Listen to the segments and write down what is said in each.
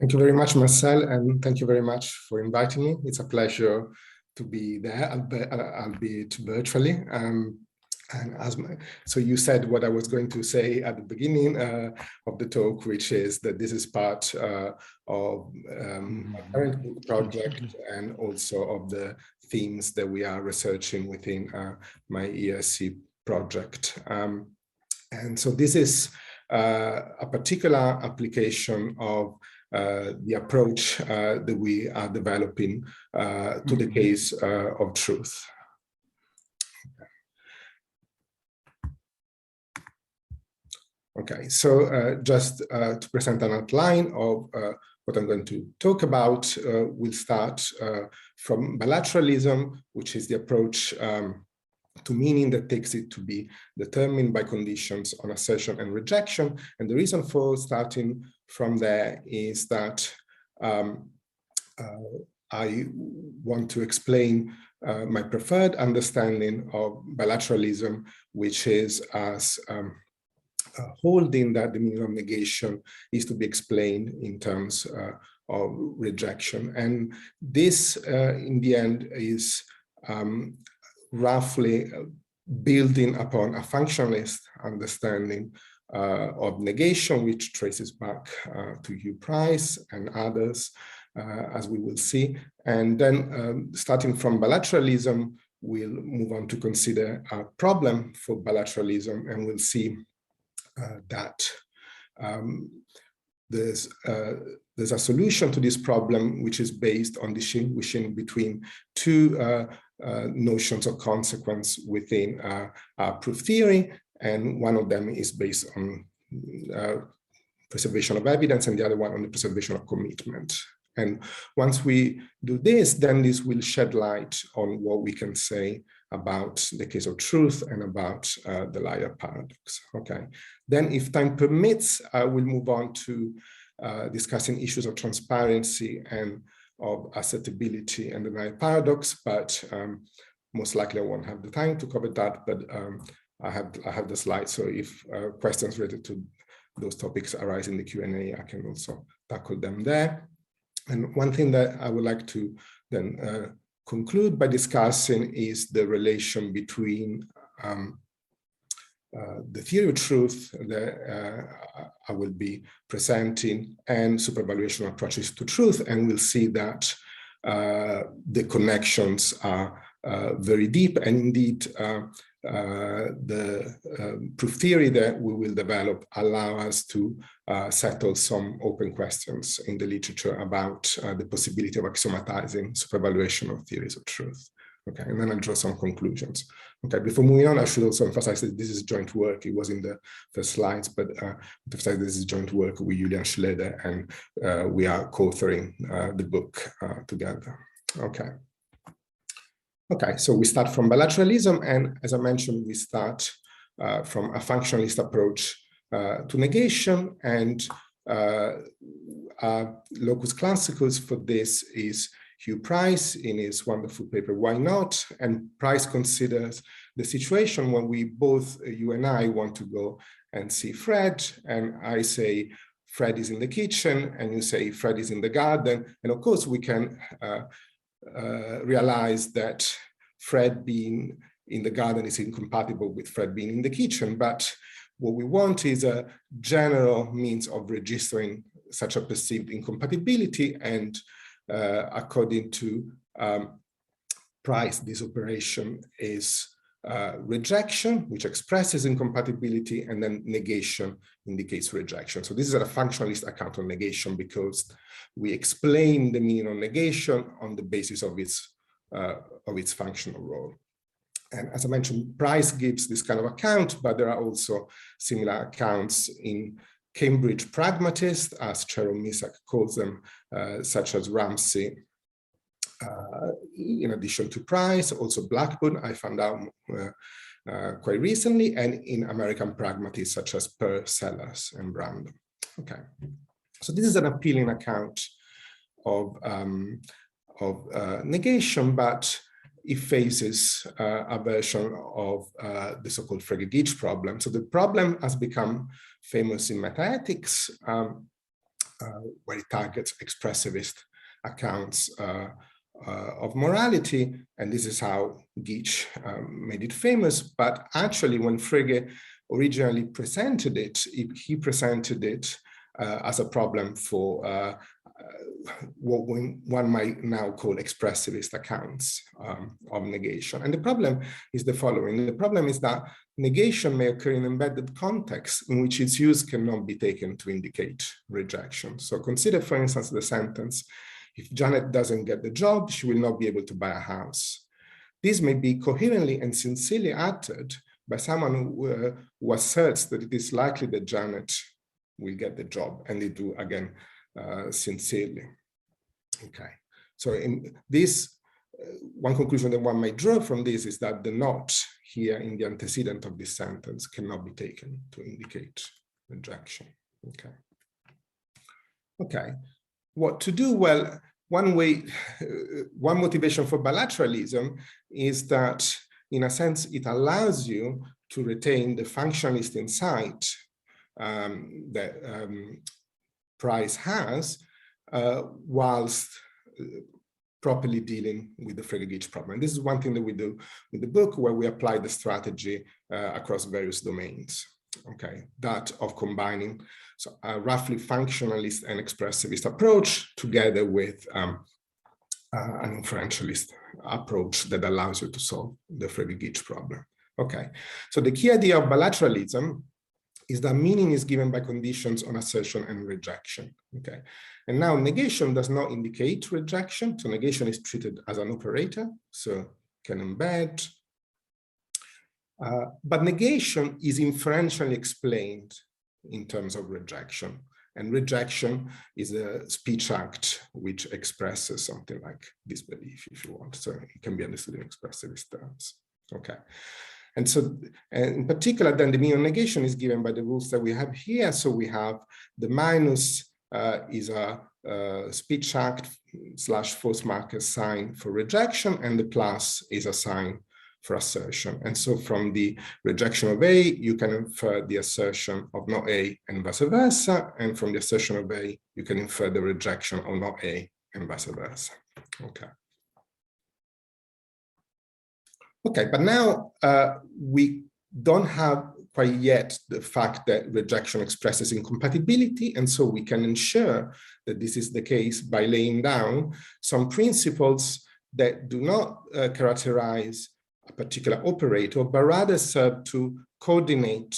Thank you very much, Marcel, and thank you very much for inviting me. It's a pleasure to be there, albeit virtually. So you said what I was going to say at the beginning of the talk, which is that this is part of my current book project and also of the themes that we are researching within my ESC project. And so this is a particular application of the approach that we are developing to the case of truth. Okay, so just to present an outline of what I'm going to talk about, we'll start from bilateralism, which is the approach to meaning that takes it to be determined by conditions on assertion and rejection. And the reason for starting from there is that I want to explain my preferred understanding of bilateralism, which is as holding that the meaning of negation is to be explained in terms of rejection. And this, in the end, is roughly building upon a functionalist understanding of negation, which traces back to Hugh Price and others, as we will see. And then starting from bilateralism, we'll move on to consider a problem for bilateralism, and we'll see that there's a solution to this problem, which is based on distinguishing between two notions of consequence within proof theory, and one of them is based on preservation of evidence, and the other one on the preservation of commitment. And once we do this, then this will shed light on what we can say about the case of truth and about the liar paradox. Okay. Then, if time permits, I will move on to discussing issues of transparency and of assertability and the liar paradox, but most likely I won't have the time to cover that, but I have the slides, so if questions related to those topics arise in the Q&A, I can also tackle them there. And one thing that I would like to then conclude by discussing is the relation between the theory of truth that I will be presenting and supervaluational approaches to truth, and we'll see that the connections are very deep, and indeed the proof theory that we will develop allow us to settle some open questions in the literature about the possibility of axiomatizing supervaluational theories of truth. Okay, and then I'll draw some conclusions. Okay, before moving on, I should also emphasize that this is joint work. It was in the first slides, but emphasize this is joint work with Julian Schlöder, and we are co-authoring the book together. Okay. Okay, so we start from bilateralism, and as I mentioned, we start from a functionalist approach to negation, and locus classicus for this is Hugh Price in his wonderful paper, Why Not? And Price considers the situation when we both, you and I, want to go and see Fred, and I say Fred is in the kitchen, and you say Fred is in the garden, and of course we can realize that Fred being in the garden is incompatible with Fred being in the kitchen, but what we want is a general means of registering such a perceived incompatibility, and according to Price, this operation is rejection, which expresses incompatibility, and then negation indicates rejection. So this is a functionalist account of negation, because we explain the meaning of negation on the basis of its functional role. And as I mentioned, Price gives this kind of account, but there are also similar accounts in Cambridge Pragmatists, as Jerome Misak calls them, such as Ramsey, in addition to Price, also Blackburn, I found out quite recently, and in American Pragmatists, such as Pearl, Sellers, and Brandon. Okay, so this is an appealing account of negation, but it faces a version of the so-called Frege-Geach problem. So the problem has become famous in metaethics, where it targets expressivist accounts of morality, and this is how Geach made it famous. But actually, when Frege originally presented it, he presented it as a problem for what one might now call expressivist accounts of negation. And the problem is the following. The problem is that negation may occur in embedded contexts in which its use cannot be taken to indicate rejection. So consider, for instance, the sentence, if Janet doesn't get the job, she will not be able to buy a house. This may be coherently and sincerely uttered by someone who asserts that it is likely that Janet will get the job, and they do, again, sincerely. Okay, so in this, one conclusion that one might draw from this is that the not here in the antecedent of this sentence cannot be taken to indicate rejection. Okay. Okay, what to do? Well, one motivation for bilateralism is that, in a sense, it allows you to retain the functionalist insight that Price has, whilst properly dealing with the Frege-Geach problem. And this is one thing that we do with the book, where we apply the strategy across various domains. Okay, that of combining a roughly functionalist and expressivist approach together with an inferentialist approach that allows you to solve the Frege-Geach problem. Okay, so the key idea of bilateralism is that meaning is given by conditions on assertion and rejection. Okay, and now negation does not indicate rejection, so negation is treated as an operator, so can embed. But negation is inferentially explained in terms of rejection, and rejection is a speech act which expresses something like disbelief, if you want. So it can be understood in expressivist terms. Okay. And so, in particular, then the meaning of negation is given by the rules that we have here. So we have the minus is a speech act / false marker sign for rejection, and the plus is a sign for assertion. And so from the rejection of A, you can infer the assertion of not A and vice versa. And from the assertion of A, you can infer the rejection of not A and vice versa. Okay. Okay, but now we don't have quite yet the fact that rejection expresses incompatibility, and so we can ensure that this is the case by laying down some principles that do not characterize a particular operator, but rather serve to coordinate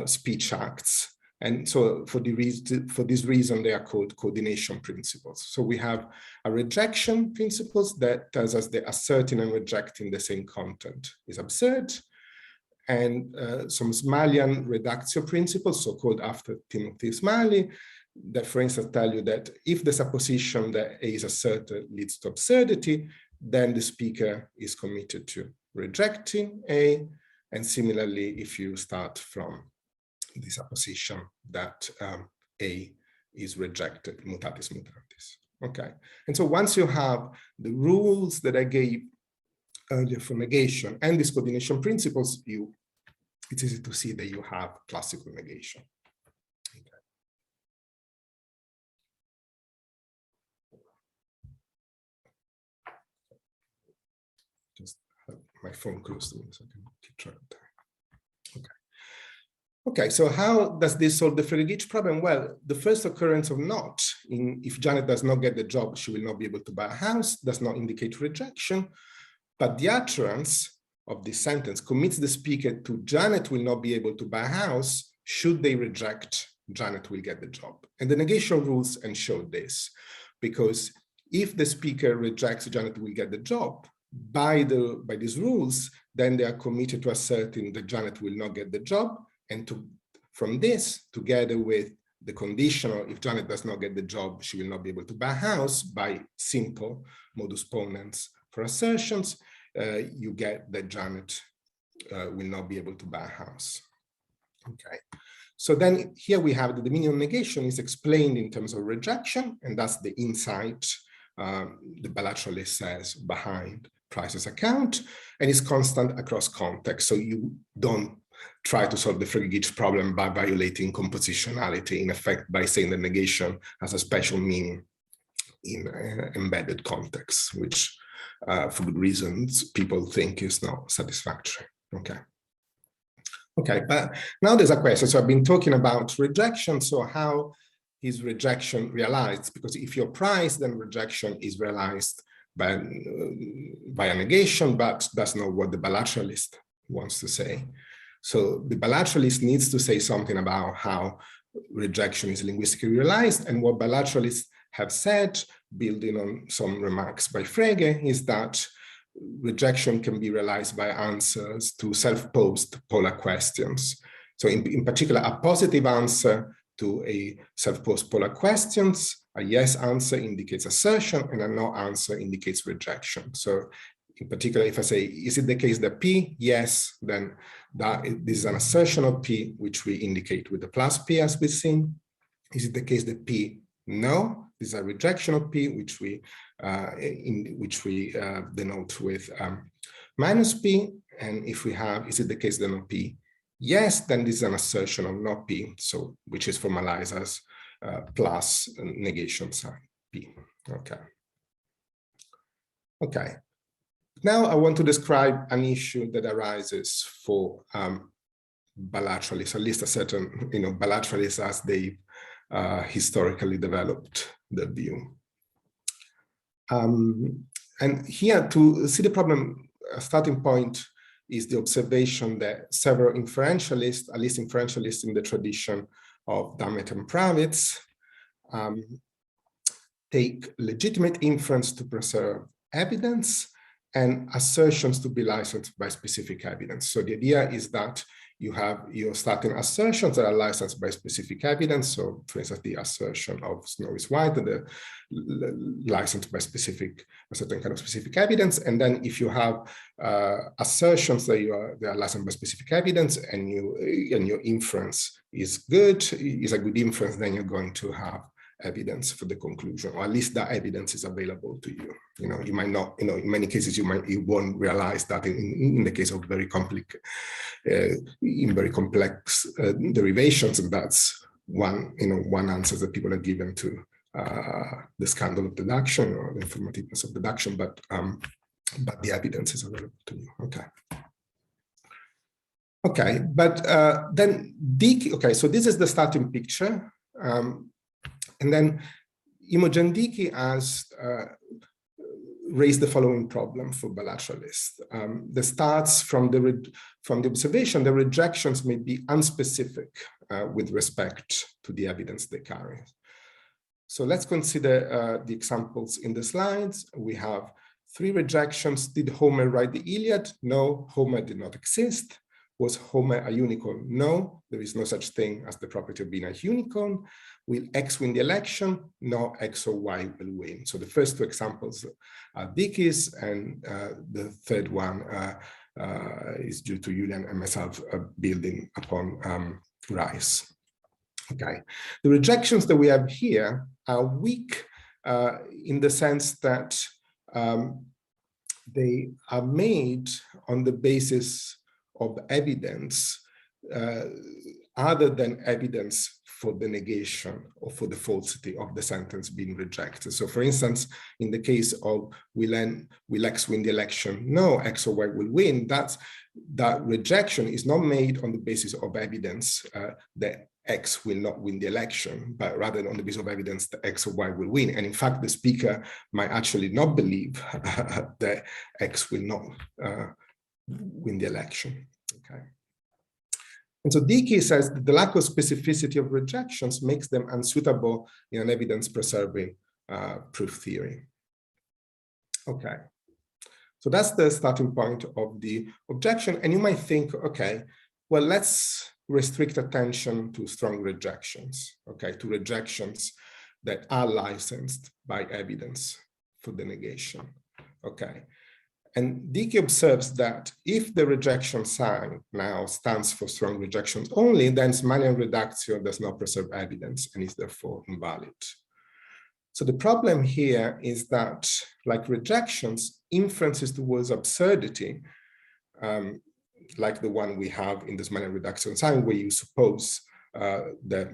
speech acts. And so for this reason, they are called coordination principles. So we have a rejection principles that tells us that asserting and rejecting the same content is absurd. And some Smalian reductio principles, so-called after Timothy Smalley, that, for instance, tell you that if the supposition that A is asserted leads to absurdity, then the speaker is committed to rejecting A. And similarly, if you start from the supposition that A is rejected, mutatis mutandis. Okay, and so once you have the rules that I gave earlier for negation and these coordination principles, it's easy to see that you have classical negation. Okay. Just have my phone close to me so I can keep track of time. Okay. Okay, so how does this solve the Frege-Geach problem? Well, the first occurrence of not, if Janet does not get the job, she will not be able to buy a house, does not indicate rejection, but the utterance of this sentence commits the speaker to Janet will not be able to buy a house. Should they reject, Janet will get the job. And the negation rules ensure this, because if the speaker rejects, Janet will get the job. By these rules, then they are committed to asserting that Janet will not get the job. And from this, together with the conditional, if Janet does not get the job, she will not be able to buy a house, by simple modus ponens for assertions, you get that Janet will not be able to buy a house. Okay, so then here we have that the meaning of negation is explained in terms of rejection, and that's the insight the bilateralist says behind Price's account, and is constant across context. So you don't try to solve the Frege-Geach problem by violating compositionality, in effect, by saying the negation has a special meaning in embedded context, which for good reasons people think is not satisfactory. Okay, but now there's a question. So I've been talking about rejection. So how is rejection realized? Because if you're price, then rejection is realized by a negation, but that's not what the bilateralist wants to say. So the bilateralist needs to say something about how rejection is linguistically realized, and what bilateralists have said, building on some remarks by Frege, is that rejection can be realized by answers to self-posed polar questions. So in particular, a positive answer to a self-posed polar questions, a yes answer indicates assertion, and a no answer indicates rejection. So in particular, if I say, is it the case that P? Yes, then this is an assertion of P, which we indicate with the plus P as we've seen. Is it the case that P? No, this is a rejection of P, which we denote with minus P. And if we have, is it the case that no P? Yes, then this is an assertion of no P, so which is formalized as plus negation sign P. Okay. Now I want to describe an issue that arises for bilateralists, at least a certain, bilateralists as they historically developed the view. And here, to see the problem, a starting point is the observation that several inferentialists, at least inferentialists in the tradition of Dummett and Pravitz, take legitimate inference to preserve evidence and assertions to be licensed by specific evidence. So the idea is that you have your starting assertions that are licensed by specific evidence. So for instance, the assertion of Snow is white, the licensed by a certain kind of specific evidence. And then if you have assertions that they are licensed by specific evidence, and your inference is good, is a good inference, then you're going to have evidence for the conclusion, or at least that evidence is available to you. You might not, in many cases you won't realize that in the case of very complex derivations, and that's one answer that people are given to the scandal of deduction or the informativeness of deduction, but the evidence is available to you. Okay, but then Dickey, so this is the starting picture. And then Imogen Dickey has raised the following problem for bilateralists. That starts from the observation that rejections may be unspecific with respect to the evidence they carry. So let's consider the examples in the slides. We have 3 rejections. Did Homer write the Iliad? No, Homer did not exist. Was Homer a unicorn? No, there is no such thing as the property of being a unicorn. Will X win the election? No, X or Y will win. So the first 2 examples are Dickey's, and the third one is due to Julian and myself building upon Rice. Okay, the rejections that we have here are weak in the sense that they are made on the basis of evidence other than evidence for the negation or for the falsity of the sentence being rejected. So for instance, in the case of will X win the election? No, X or Y will win. That rejection is not made on the basis of evidence that X will not win the election, but rather on the basis of evidence that X or Y will win. And in fact, the speaker might actually not believe that X will not win the election. Okay. And so Dickey says that the lack of specificity of rejections makes them unsuitable in an evidence-preserving proof theory. Okay, so that's the starting point of the objection. And you might think, okay, well, let's restrict attention to strong rejections, okay, to rejections that are licensed by evidence for the negation, okay. And Dickey observes that if the rejection sign now stands for strong rejections only, then Smalian reductio does not preserve evidence and is therefore invalid. So the problem here is that, like rejections, inferences towards absurdity like the one we have in the Zmanian reduction sign, where you suppose that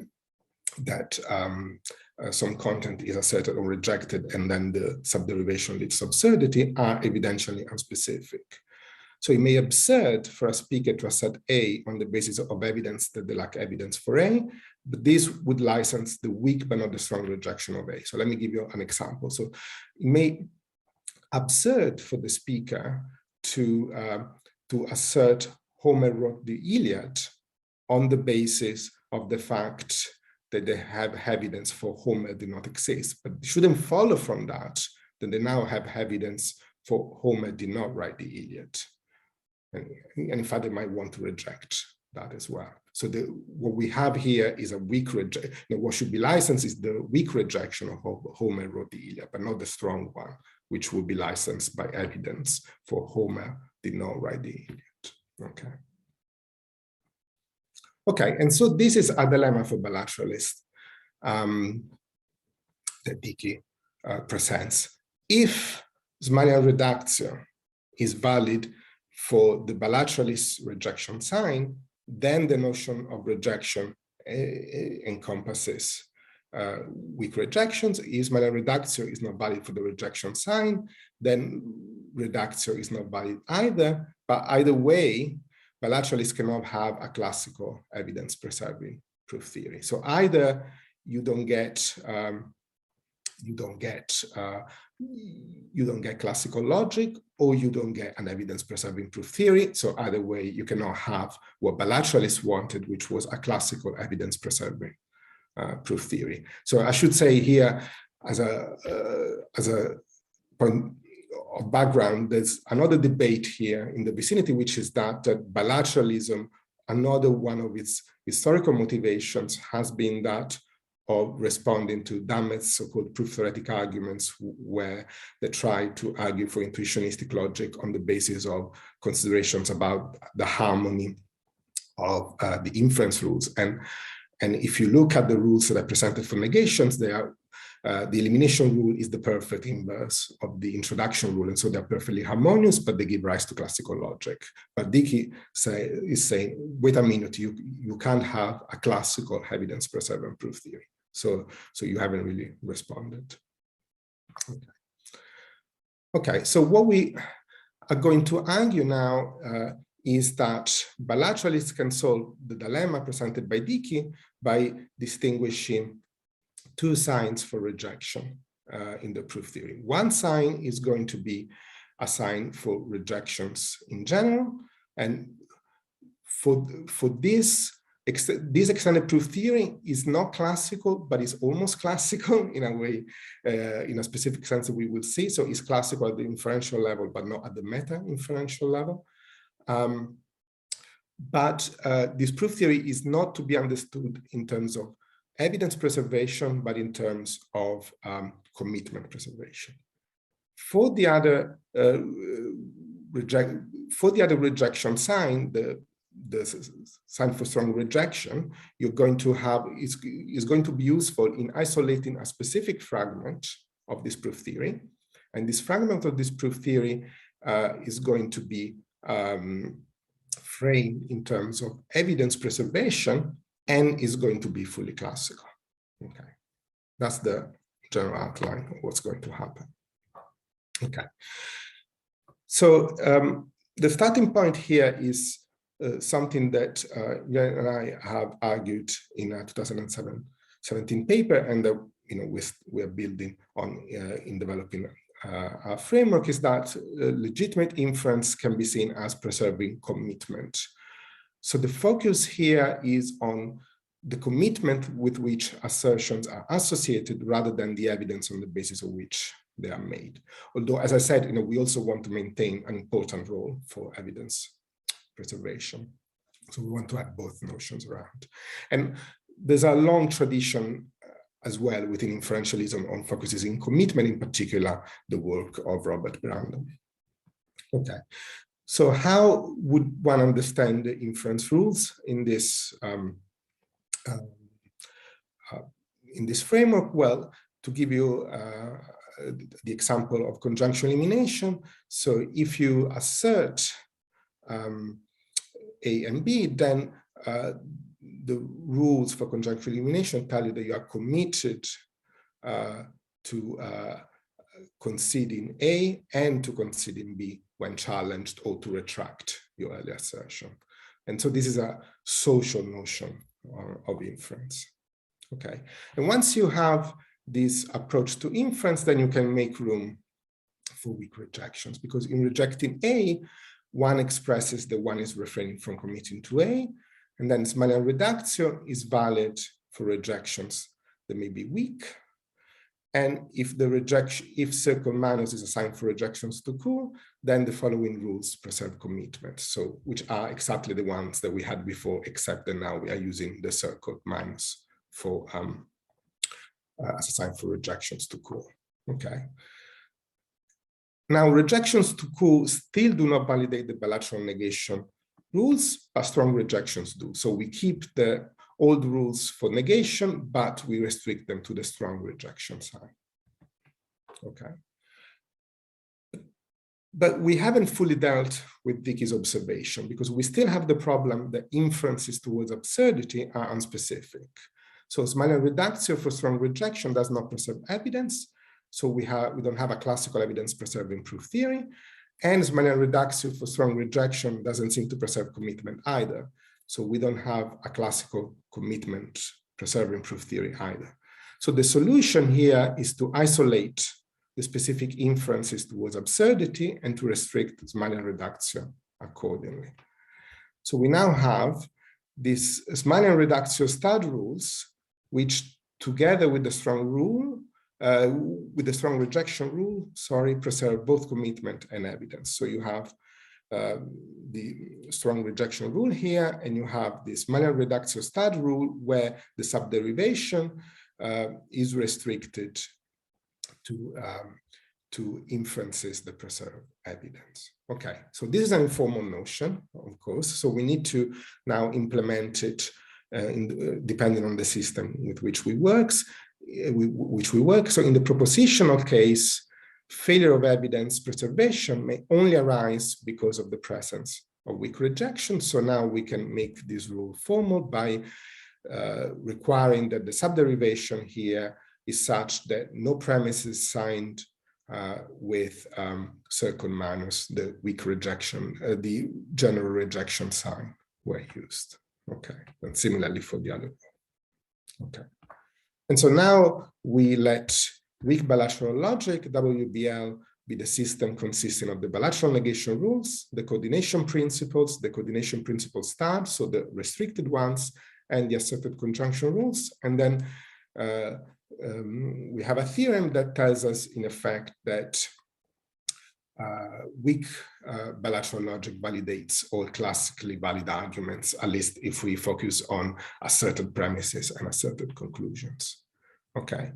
some content is asserted or rejected, and then the subderivation leads to absurdity, are evidentially unspecific. So it may be absurd for a speaker to assert A on the basis of evidence that they lack evidence for A, but this would license the weak but not the strong rejection of A. So let me give you an example. So it may be absurd for the speaker to assert Homer wrote the Iliad on the basis of the fact that they have evidence for Homer did not exist, but it shouldn't follow from that they now have evidence for Homer did not write the Iliad. And in fact, they might want to reject that as well. So what we have here is a weak rejection. What should be licensed is the weak rejection of Homer wrote the Iliad, but not the strong one, which will be licensed by evidence for Homer did not write the Iliad. Okay. Okay, and so this is a dilemma for bilateralists that Dickey presents. If Zmanian reduction is valid for the bilateralist rejection sign, then the notion of rejection encompasses weak rejections. If Zmanian reduction is not valid for the rejection sign, then reduction is not valid either. But either way, bilateralists cannot have a classical evidence-preserving proof theory. So either you don't get classical logic, or you don't get an evidence-preserving proof theory. So either way, you cannot have what bilateralists wanted, which was a classical evidence-preserving proof theory. So I should say here, as a point of background, there's another debate here in the vicinity, which is that bilateralism, another one of its historical motivations has been that of responding to Dammett's so-called proof-theoretic arguments, where they try to argue for intuitionistic logic on the basis of considerations about the harmony of the inference rules. And if you look at the rules that are presented for negations, they are the elimination rule is the perfect inverse of the introduction rule, and so they're perfectly harmonious, but they give rise to classical logic. But Dickey is saying, wait a minute, you can't have a classical evidence-preserving proof theory. So you haven't really responded. Okay, so what we are going to argue now is that bilateralists can solve the dilemma presented by Dickey by distinguishing two signs for rejection in the proof theory. One sign is going to be a sign for rejections in general, and for this extended proof theory is not classical, but is almost classical in a way, in a specific sense that we will see. So it's classical at the inferential level, but not at the meta-inferential level. But this proof theory is not to be understood in terms of evidence preservation, but in terms of commitment preservation. For the other rejection sign, the sign for strong rejection, you're going to have is going to be useful in isolating a specific fragment of this proof theory, and this fragment of this proof theory is going to be framed in terms of evidence preservation, and is going to be fully classical. Okay, that's the general outline of what's going to happen. Okay, so the starting point here is something that Julian and I have argued in a 2017 paper, and that we are building on in developing our framework, is that legitimate inference can be seen as preserving commitment. So the focus here is on the commitment with which assertions are associated, rather than the evidence on the basis of which they are made. Although, as I said, we also want to maintain an important role for evidence preservation. So we want to have both notions around. And there's a long tradition as well within inferentialism on focuses in commitment, in particular the work of Robert Brandon. Okay, so how would one understand the inference rules in this framework? Well, to give you the example of conjunction elimination, so if you assert A and B, then the rules for conjuncture elimination tell you that you are committed to conceding A and to conceding B when challenged, or to retract your earlier assertion. And so this is a social notion of inference. Okay, and once you have this approach to inference, then you can make room for weak rejections, because in rejecting A, one expresses that one is refraining from committing to A, and then Smalian reductio is valid for rejections that may be weak. And if circle minus is assigned for rejections to cool, then the following rules preserve commitment. So, which are exactly the ones that we had before, except that now we are using the circle minus for as assigned for rejections to cool. Okay. Now, rejections to cool still do not validate the bilateral negation rules, but strong rejections do. So we keep the old rules for negation, but we restrict them to the strong rejection sign. Okay. But we haven't fully dealt with Dickey's observation, because we still have the problem that inferences towards absurdity are unspecific. So Smalian reductio for strong rejection does not preserve evidence. So we don't have a classical evidence preserving proof theory. And Smalian reductio for strong rejection doesn't seem to preserve commitment either. So we don't have a classical commitment preserving proof theory either. So the solution here is to isolate the specific inferences towards absurdity and to restrict Smalian reductio accordingly. So we now have these Smalian reductio stud rules, which together with the strong rule, with the strong rejection rule, preserve both commitment and evidence. So you have the strong rejection rule here, and you have this Smalian reductio stud rule where the subderivation is restricted to inferences that preserve evidence. Okay, so this is an informal notion, of course, so we need to now implement it depending on the system with which we work. So in the propositional case, failure of evidence preservation may only arise because of the presence of weak rejection. So now we can make this rule formal by requiring that the subderivation here is such that no premise is signed with circle minus the weak rejection, the general rejection sign were used. Okay, and similarly for the other. Okay. And so now we let weak bilateral logic, WBL, be the system consisting of the bilateral negation rules, the coordination principles stud, so the restricted ones, and the asserted conjunction rules. And then we have a theorem that tells us, in effect, that weak bilateral logic validates all classically valid arguments, at least if we focus on asserted premises and asserted conclusions. Okay.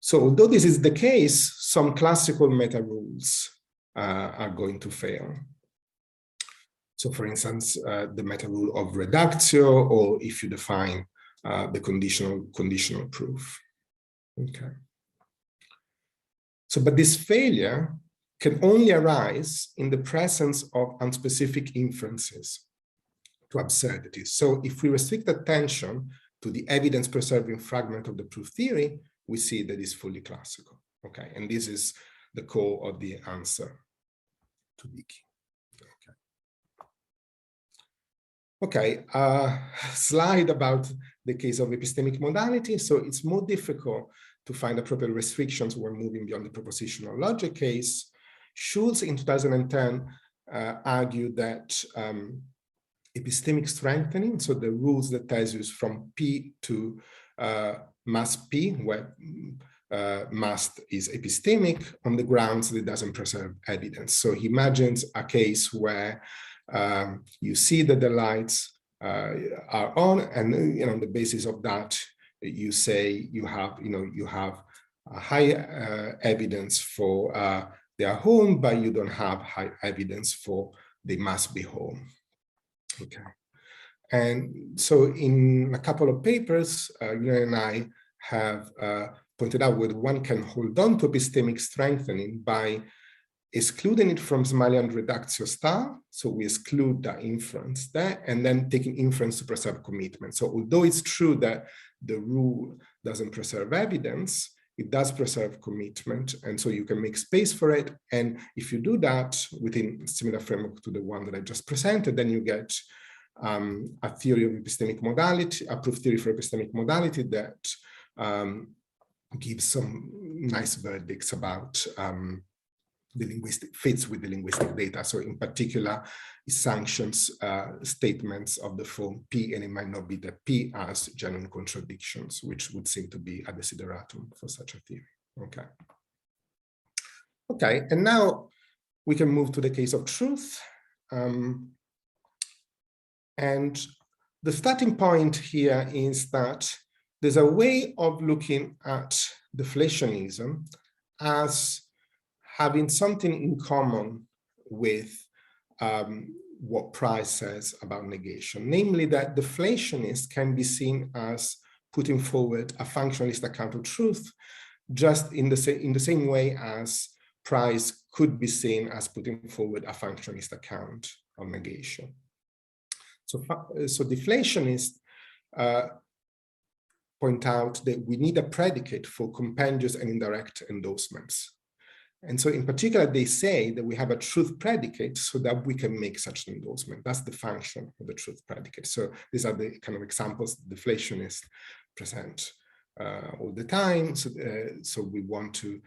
So although this is the case, some classical meta rules are going to fail. So for instance, the meta rule of reductio, or if you define the conditional proof. Okay. So, but this failure can only arise in the presence of unspecific inferences to absurdity. So if we restrict attention to the evidence-preserving fragment of the proof theory, we see that it's fully classical. Okay, and this is the core of the answer to Dickey. Okay, slide about the case of epistemic modality. So it's more difficult to find appropriate restrictions when moving beyond the propositional logic case. Schulz in 2010 argued that epistemic strengthening, so the rules that tells you from P to mass P, where must is epistemic, on the grounds that it doesn't preserve evidence. So he imagines a case where you see that the lights are on, and on the basis of that, you say you have a high evidence for they are home, but you don't have high evidence for they must be home. Okay, and so in a couple of papers, Julian and I have pointed out whether one can hold on to epistemic strengthening by excluding it from Smalian reductio star, so we exclude the inference there, and then taking inference to preserve commitment. So although it's true that the rule doesn't preserve evidence, it does preserve commitment, and so you can make space for it. And if you do that within a similar framework to the one that I just presented, then you get a theory of epistemic modality, a proof theory for epistemic modality that gives some nice verdicts about the linguistic fits with the linguistic data. So in particular, it sanctions statements of the form P, and it might not be that P has genuine contradictions, which would seem to be a desideratum for such a theory. Okay. Okay, and now we can move to the case of truth. And the starting point here is that there's a way of looking at deflationism as having something in common with what Price says about negation, namely that deflationists can be seen as putting forward a functionalist account of truth, just in the same way as Price could be seen as putting forward a functionalist account of negation. So deflationists point out that we need a predicate for compendious and indirect endorsements. And so in particular, they say that we have a truth predicate so that we can make such an endorsement. That's the function of the truth predicate. So these are the kind of examples deflationists present all the time. So we want to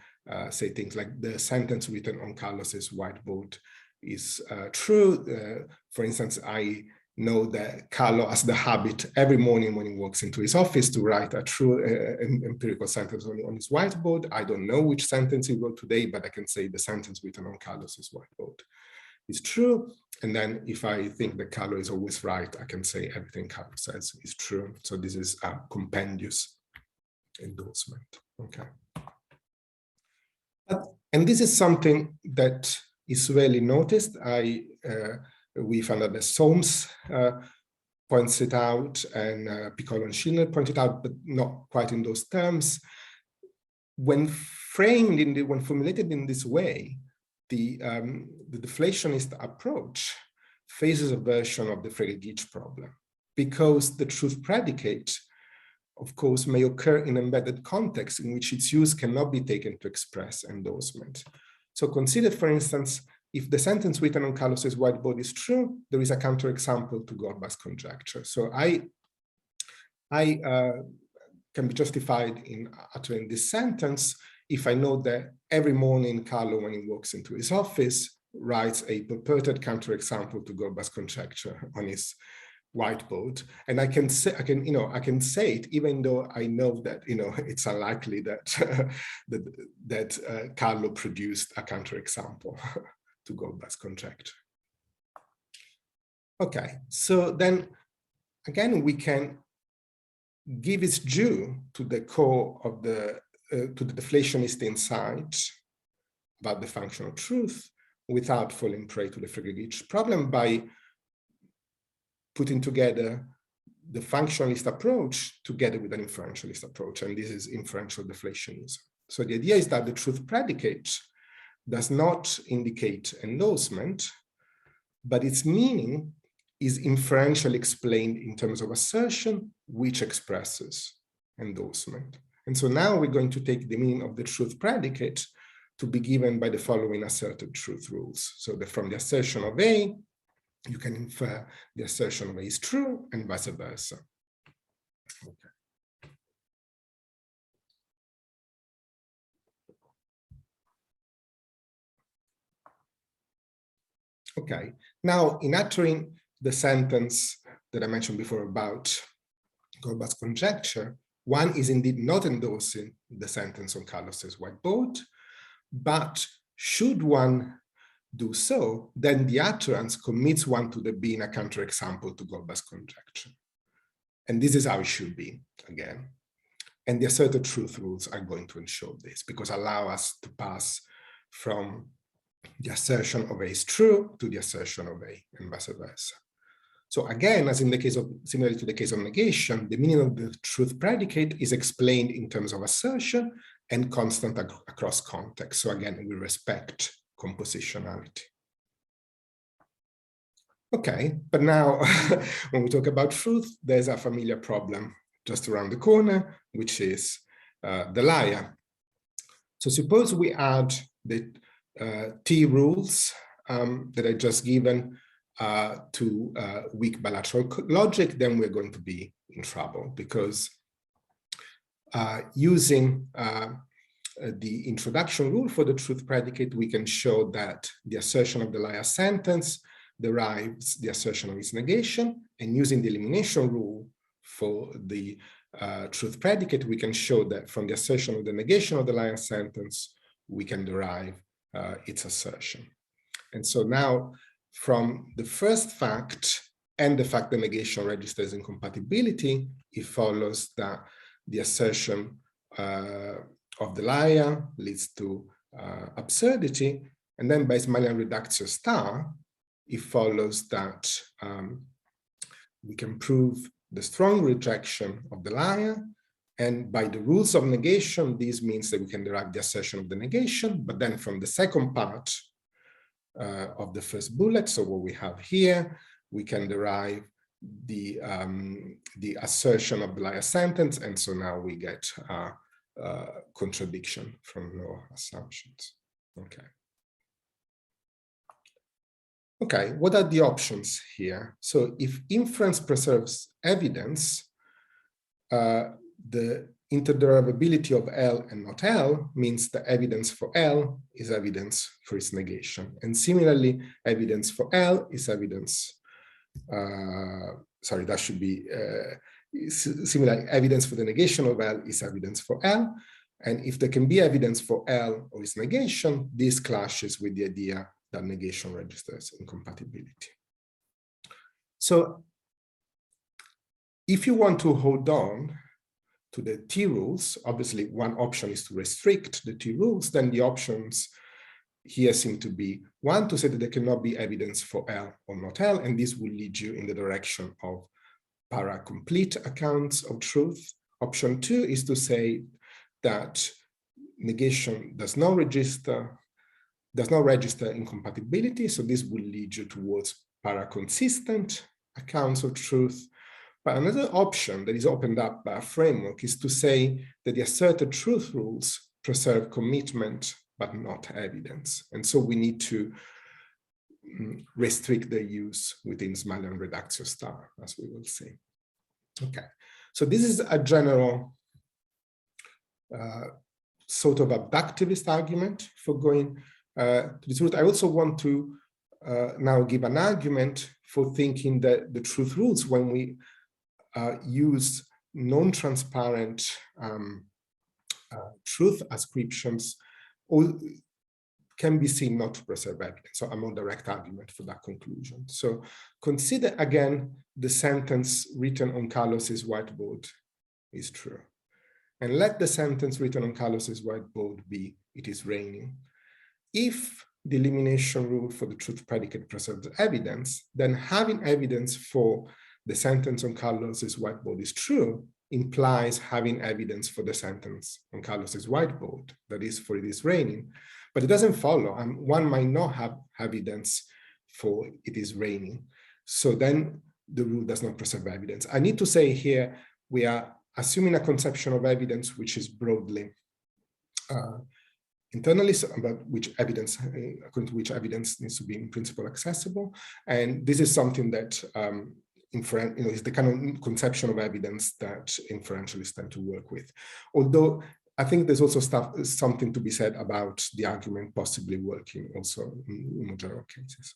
say things like the sentence written on Carlos's whiteboard is true. For instance, I know that Carlo has the habit every morning when he walks into his office to write a true empirical sentence on his whiteboard. I don't know which sentence he wrote today, but I can say the sentence written on Carlos's whiteboard is true. And then if I think that Carlo is always right, I can say everything Carlo says is true. So this is a compendious endorsement. Okay. And this is something that is rarely noticed. We found that the Solms points it out, and Piccolo and Schindler pointed out, but not quite in those terms. When framed when formulated in this way, the deflationist approach faces a version of the Frege-Geach problem, because the truth predicate, of course, may occur in embedded context in which its use cannot be taken to express endorsement. So consider, for instance, if the sentence written on Carlos's whiteboard is true, there is a counterexample to Goldbach's conjecture. So I can be justified in uttering this sentence if I know that every morning Carlo, when he walks into his office, writes a purported counterexample to Goldbach's conjecture on his whiteboard, and I can say it even though I know that it's unlikely that that Carlo produced a counterexample to Goldbach's conjecture. Okay, so then again we can give its due to the core of the deflationist insight about the function of truth without falling prey to the Frege-Geach problem by putting together the functionalist approach together with an inferentialist approach, and this is inferential deflationism. So the idea is that the truth predicate does not indicate endorsement, but its meaning is inferentially explained in terms of assertion, which expresses endorsement. And so now we're going to take the meaning of the truth predicate to be given by the following asserted truth rules. So that from the assertion of A, you can infer the assertion of A is true and vice versa. Okay. Okay, now in uttering the sentence that I mentioned before about Goldbach's conjecture, one is indeed not endorsing the sentence on Carlos's whiteboard, but should one do so, then the utterance commits one to being a counterexample to Goldbach's conjecture. And this is how it should be, again. And the asserted truth rules are going to ensure this, because allow us to pass from the assertion of A is true to the assertion of A and vice versa. So again, as in the case of, similarly to the case of negation, the meaning of the truth predicate is explained in terms of assertion and constant across context. So again, we respect compositionality. Okay, but now when we talk about truth, there's a familiar problem just around the corner, which is the liar. So suppose we add the T rules that I just given to weak bilateral logic, then we're going to be in trouble, because using the introduction rule for the truth predicate, we can show that the assertion of the liar sentence derives the assertion of its negation, and using the elimination rule for the truth predicate, we can show that from the assertion of the negation of the liar sentence, we can derive its assertion. And so now, from the first fact and the fact that negation registers incompatibility, it follows that the assertion of the liar leads to absurdity. And then by Ismailian reductio star, it follows that we can prove the strong rejection of the liar. And by the rules of negation, this means that we can derive the assertion of the negation. But then from the second part of the first bullet, so what we have here, we can derive the assertion of the liar sentence. And so now we get contradiction from no assumptions. Okay. Okay, what are the options here? So if inference preserves evidence, the interderivability of L and not L means the evidence for L is evidence for its negation. And similarly, evidence for L is evidence, sorry, that should be similar. Evidence for the negation of L is evidence for L. And if there can be evidence for L or its negation, this clashes with the idea that negation registers incompatibility. So if you want to hold on to the T rules, obviously one option is to restrict the T rules, then the options here seem to be, one, to say that there cannot be evidence for L or not L, and this will lead you in the direction of para-complete accounts of truth. Option two is to say that negation does not register incompatibility, so this will lead you towards para-consistent accounts of truth. But another option that is opened up by a framework is to say that the asserted truth rules preserve commitment but not evidence. And so we need to restrict their use within Ismailian reductio star, as we will see. Okay, so this is a general sort of abductivist argument for going to the truth. I also want to now give an argument for thinking that the truth rules, when we use non-transparent truth ascriptions, can be seen not to preserve evidence. So a more direct argument for that conclusion. So consider again the sentence written on Carlos's whiteboard is true. And let the sentence written on Carlos's whiteboard be, it is raining. If the elimination rule for the truth predicate preserves evidence, then having evidence for the sentence on Carlos's whiteboard is true implies having evidence for the sentence on Carlos's whiteboard, that is, for it is raining. But it doesn't follow. One might not have evidence for it is raining. So then the rule does not preserve evidence. I need to say here, we are assuming a conception of evidence which is broadly internally, about which evidence, according to which evidence needs to be in principle accessible. And this is something that is the kind of conception of evidence that inferentialists tend to work with. Although I think there's also something to be said about the argument possibly working also in more general cases.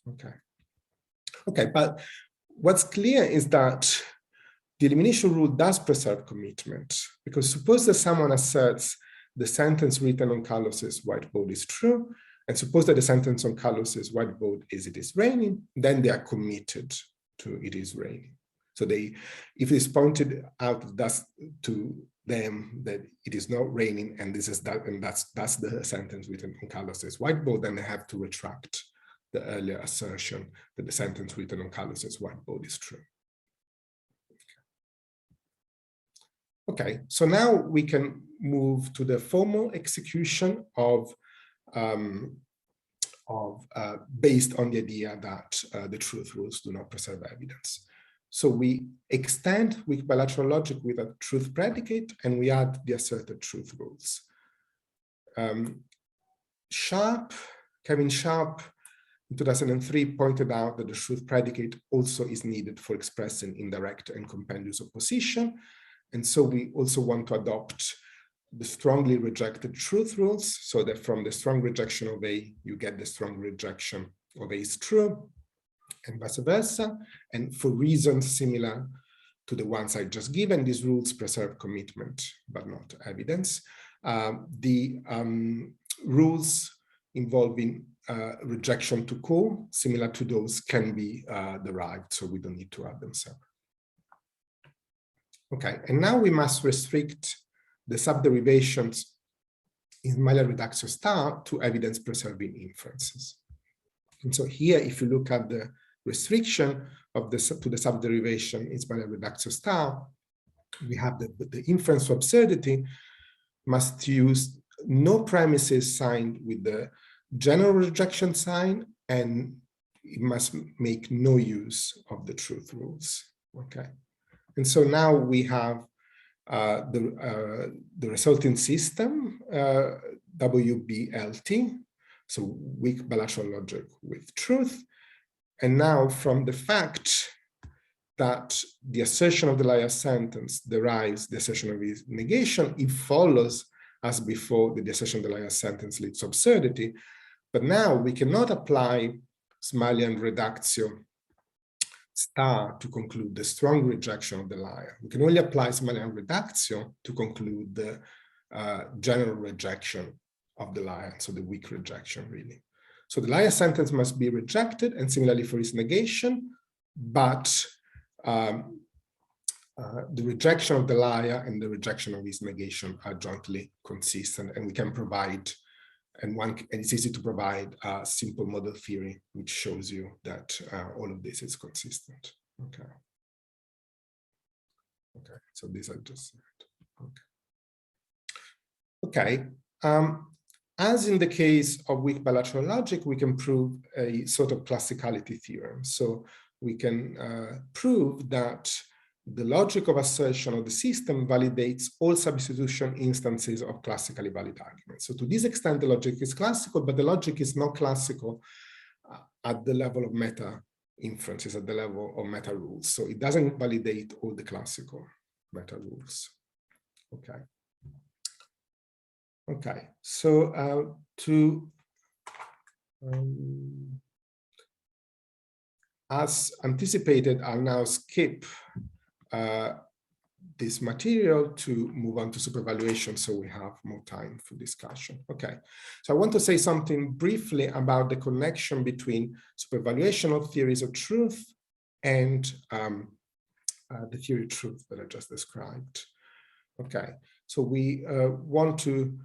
Okay, but what's clear is that the elimination rule does preserve commitment, because suppose that someone asserts the sentence written on Carlos's whiteboard is true, and suppose that the sentence on Carlos's whiteboard is it is raining, then they are committed to it is raining. So if it's pointed out to them that it is not raining, and this is that, and that's the sentence written on Carlos's whiteboard, then they have to retract the earlier assertion that the sentence written on Carlos's whiteboard is true. Okay, so now we can move to the formal execution of based on the idea that the truth rules do not preserve evidence. So we extend weak bilateral logic with a truth predicate, and we add the asserted truth rules. Kevin Sharp, in 2003, pointed out that the truth predicate also is needed for expressing indirect and compendious opposition. And so we also want to adopt the strongly rejected truth rules, so that from the strong rejection of A, you get the strong rejection of A is true, and vice versa. And for reasons similar to the ones I just given, these rules preserve commitment, but not evidence. The rules involving rejection to core, similar to those, can be derived, so we don't need to add them separately. Okay, and now we must restrict the subderivations in Ismaili reductio star to evidence-preserving inferences. And so here, if you look at the restriction of the to the subderivation in Ismaili reductio star, we have the inference to absurdity must use no premises signed with the general rejection sign, and it must make no use of the truth rules. Okay, and so now we have the resulting system, WBLT, so weak bilateral logic with truth. And now from the fact that the assertion of the liar sentence derives the assertion of its negation, it follows, as before, that the assertion of the liar sentence leads to absurdity. But now we cannot apply Ismailian reductio star to conclude the strong rejection of the liar. We can only apply Ismailian reductio to conclude the general rejection of the liar, so the weak rejection, really. So the liar sentence must be rejected, and similarly for its negation, but the rejection of the liar and the rejection of its negation are jointly consistent, and we can provide, and it's easy to provide a simple model theory which shows you that all of this is consistent. Okay. Okay, so these are just okay. As in the case of weak bilateral logic, we can prove a sort of classicality theorem. So we can prove that the logic of assertion of the system validates all substitution instances of classically valid arguments. So to this extent, the logic is classical, but the logic is not classical at the level of meta inferences, at the level of meta rules. So it doesn't validate all the classical meta rules. Okay. Okay, so as anticipated, I'll now skip this material to move on to supervaluation, so we have more time for discussion. Okay, so I want to say something briefly about the connection between supervaluational theories of truth and the theory of truth that I just described. Okay, so we want to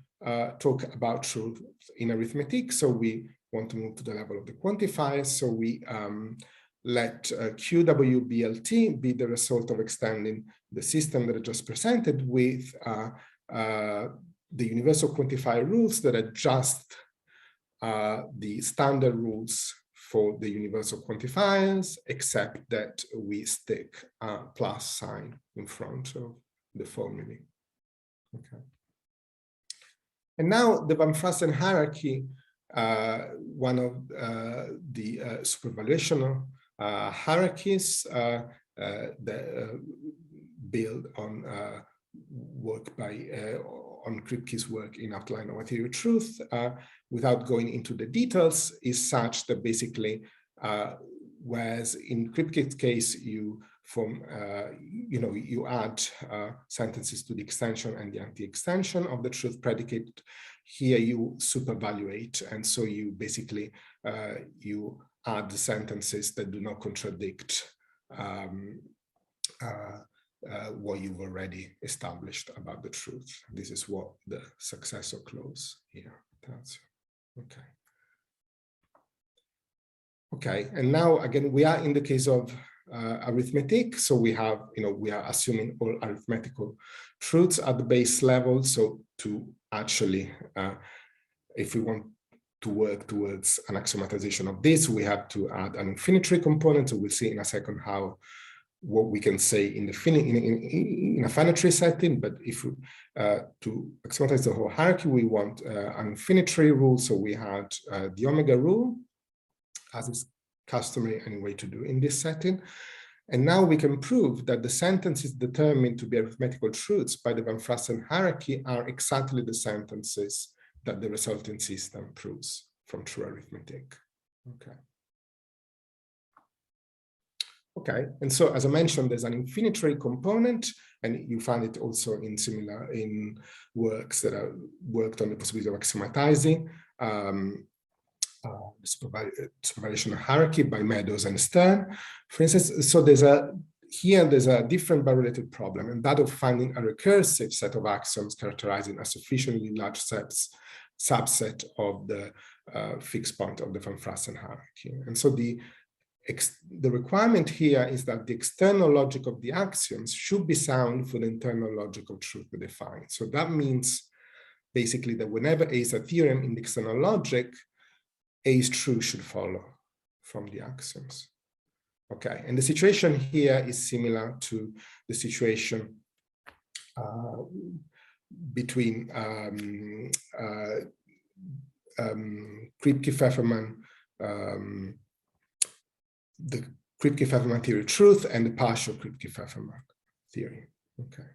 talk about truth in arithmetic, so we want to move to the level of the quantifiers. So we let QWBLT be the result of extending the system that I just presented with the universal quantifier rules that adjust the standard rules for the universal quantifiers, except that we stick a plus sign in front of the formulae. Okay. And now the Van Frassen hierarchy, one of the supervaluational hierarchies that build on work by on Kripke's work in Outline of Material Truth, without going into the details, is such that basically, whereas in Kripke's case, you you add sentences to the extension and the anti-extension of the truth predicate. Here you supervaluate, and so you basically you add the sentences that do not contradict what you've already established about the truth. This is what the successor clause here tells you. Okay. Okay, and now again we are in the case of arithmetic, so we have, we are assuming all arithmetical truths at the base level. So to actually, if we want to work towards an axiomatization of this, we have to add an infinitary component. So we'll see in a second how what we can say in the in a finitary setting. But if to axiomatize the whole hierarchy, we want an infinitary rule. So we had the omega rule, as is customary anyway to do in this setting. And now we can prove that the sentences determined to be arithmetical truths by the Van Frassen hierarchy are exactly the sentences that the resulting system proves from true arithmetic. Okay, and so as I mentioned, there's an infinitary component, and you find it also in works that are worked on the possibility of axiomatizing supervaluational hierarchy by Meadows and Stern, for instance. So there's a different but related problem, and that of finding a recursive set of axioms characterizing a sufficiently large subset of the fixed point of the Van Frassen hierarchy. And so the requirement here is that the external logic of the axioms should be sound for the internal logic of truth we define. So that means basically that whenever A is a theorem in the external logic, A's truth should follow from the axioms. Okay, and the situation here is similar to the situation between Kripke-Pfefferman, the Kripke-Pfefferman theory of truth, and the partial Kripke-Pfefferman theory. Okay.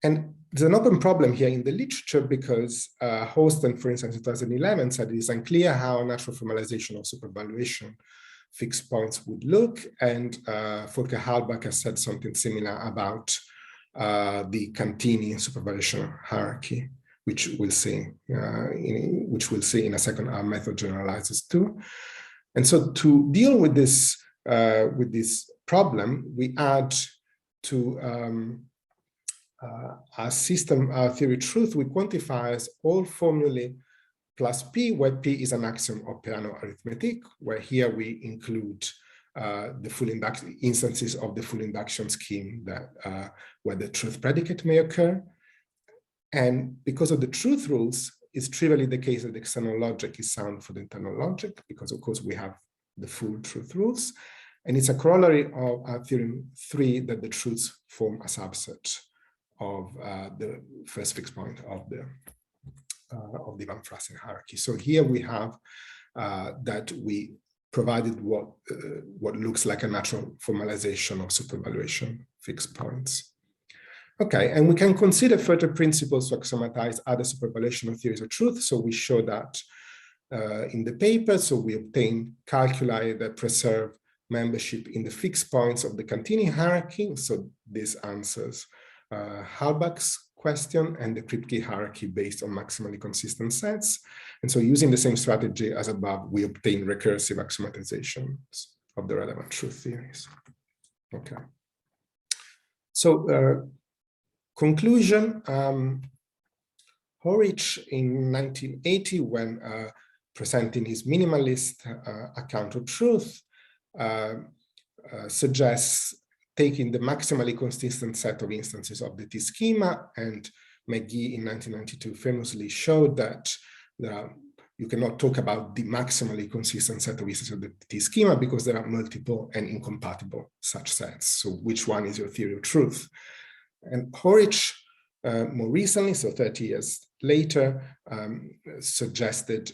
And there's an open problem here in the literature because Horsten, for instance, in 2011 said it is unclear how a natural formalization of supervaluation fixed points would look. And Volker Halbach has said something similar about the Cantini supervaluational hierarchy, which we'll see, in a second. Our method generalizes too. And so to deal with this problem, we add to our system, our theory of truth, we quantify as all formulae plus P, where P is an axiom of Peano arithmetic, where here we include the full instances of the full induction scheme that where the truth predicate may occur. And because of the truth rules, it's trivially the case that the external logic is sound for the internal logic, because of course we have the full truth rules. And it's a corollary of our theorem 3 that the truths form a subset of the first fixed point of the Van Frassen hierarchy. So here we have that we provided what looks like a natural formalization of supervaluation fixed points. Okay, and we can consider further principles to axiomatize other supervaluational theories of truth. So we show that in the paper. So we obtain calculi that preserve membership in the fixed points of the Cantini hierarchy. So this answers Halbach's question and the Kripke hierarchy based on maximally consistent sets. And so using the same strategy as above, we obtain recursive axiomatizations of the relevant truth theories. Okay. So conclusion, Horich in 1980, when presenting his minimalist account of truth, suggests taking the maximally consistent set of instances of the T-schema, and McGee in 1992 famously showed that you cannot talk about the maximally consistent set of instances of the T-schema because there are multiple and incompatible such sets. So which one is your theory of truth? And Horich, more recently, so 30 years later, suggested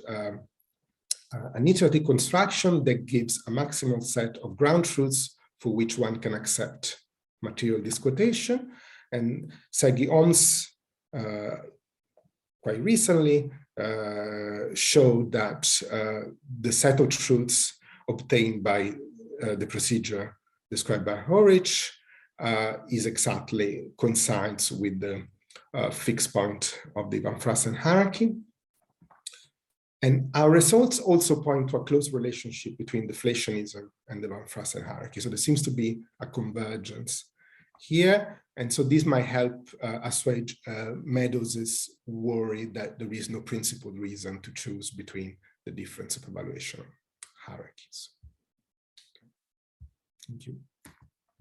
an iterative construction that gives a maximal set of ground truths for which one can accept material disquotation. And Sergei Oms, quite recently, showed that the set of truths obtained by the procedure described by Horich is exactly coincides with the fixed point of the Van Frassen hierarchy. And our results also point to a close relationship between deflationism and the Van Frassen hierarchy. So there seems to be a convergence here. And so this might help assuage Meadows's worry that there is no principled reason to choose between the different supervaluation hierarchies. Thank you.